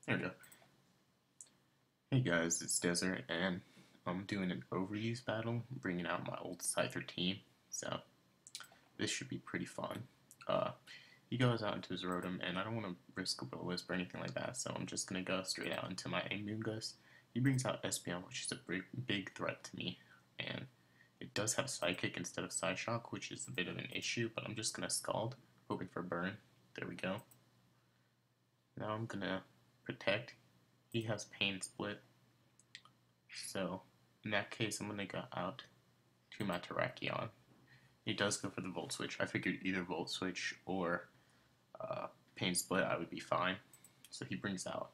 There we go. Hey guys, it's Desert, and I'm doing an overuse battle, bringing out my old Scyther team, so this should be pretty fun. He goes out into his Rotom, and I don't want to risk a Will Wisp or anything like that, so I'm just going to go straight out into my Amoonguss. He brings out Espeon, which is a big threat to me, and it does have Psychic instead of Psyshock, which is a bit of an issue, but I'm just going to Scald, hoping for Burn. There we go. Now I'm going to Protect. He has Pain Split, so in that case I'm going to go out to my Terrakion. He does go for the Volt Switch. I figured either Volt Switch or Pain Split I would be fine. So he brings out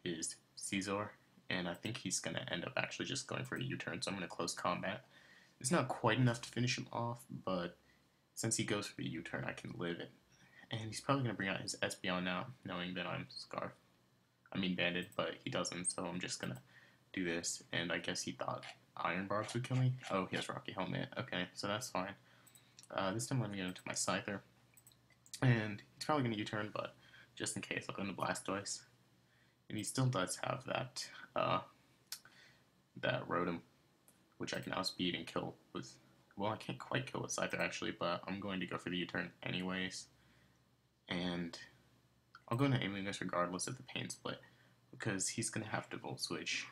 his Caesar, and I think he's going to end up actually just going for a U-turn, so I'm going to close combat. It's not quite enough to finish him off, but since he goes for the U-turn I can live it. And he's probably going to bring out his Espeon now, knowing that I'm banded, but he doesn't, so I'm just gonna do this, and I guess he thought Iron Barbs would kill me. Oh, he has Rocky Helmet. Okay, so that's fine. This time I'm gonna go into my Scyther, and he's probably gonna U-turn, but just in case, I'll go into Blastoise. And he still does have that, that Rotom, which I can outspeed and kill with, well, I can't quite kill with Scyther actually, but I'm going to go for the U-turn anyways. And I'll go into Amoonguss regardless of the Pain Split, because he's going to have to Volt Switch.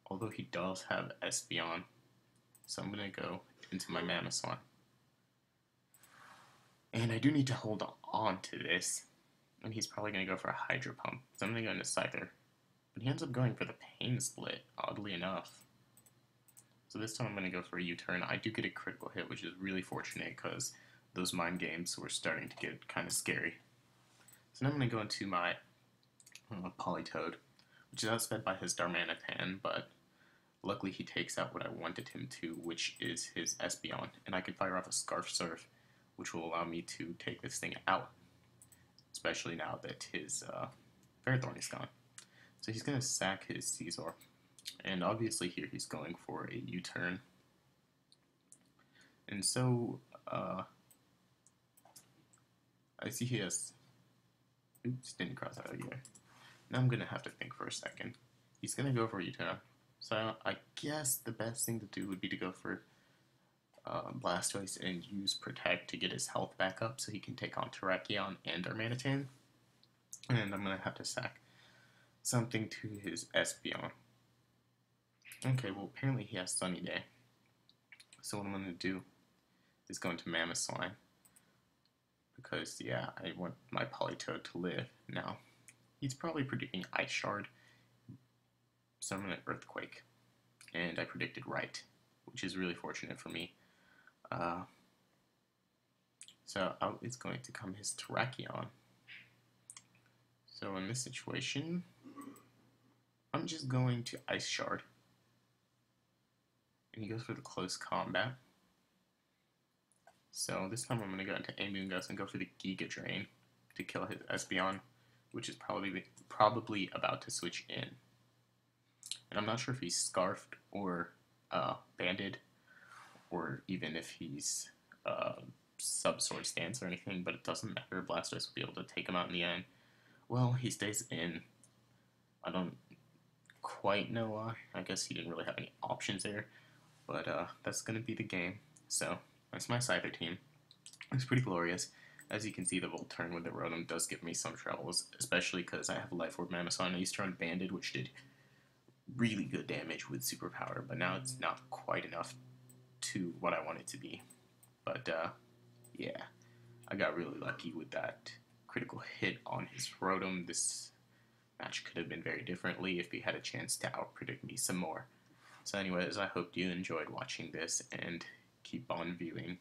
Although he does have Espeon, so I'm going to go into my Mamoswine. And I do need to hold on to this, and he's probably going to go for a Hydro Pump, so I'm going to go into Scyther. But he ends up going for the Pain Split, oddly enough. So this time I'm going to go for a U-turn. I do get a critical hit, which is really fortunate, because those mind games were starting to get kind of scary. So now I'm going to go into my Politoed, which is outsped by his Darmanitan, but luckily he takes out what I wanted him to, which is his Espeon, and I can fire off a Scarf Surf, which will allow me to take this thing out, especially now that his Ferrothorn is gone. So he's going to sack his Caesar, and obviously here he's going for a U-turn. And so, I see he has... Oops, didn't cross out either. Now I'm going to have to think for a second. He's going to go for a U-turn. So I guess the best thing to do would be to go for Blastoise and use Protect to get his health back up so he can take on Terrakion and Darmanitan. And I'm going to have to sack something to his Espeon. Okay, well apparently he has Sunny Day. So what I'm going to do is go into Mamoswine. Because, yeah, I want my Politoed to live. Now, he's probably predicting Ice Shard, so I'm going to Earthquake. And I predicted right, which is really fortunate for me. So out is going to come his Terrakion. So in this situation, I'm just going to Ice Shard. And he goes for the close combat. So this time I'm going to go into Amoonguss and go for the Giga Drain to kill his Espeon, which is probably about to switch in. And I'm not sure if he's Scarfed or Banded, or even if he's Sub-Sword Stance or anything, but it doesn't matter. Blastoise will be able to take him out in the end. Well, he stays in. I don't quite know why. I guess he didn't really have any options there, but that's going to be the game. So that's my Scyther team. It's pretty glorious. As you can see, the Volt Turn with the Rotom does give me some troubles, especially because I have a Life Orb Mamoswine. I used to run Banded, which did really good damage with Superpower, but now it's not quite enough to what I want it to be. But, yeah, I got really lucky with that critical hit on his Rotom. This match could have been very differently if he had a chance to out-predict me some more. So anyways, I hope you enjoyed watching this, and keep on viewing.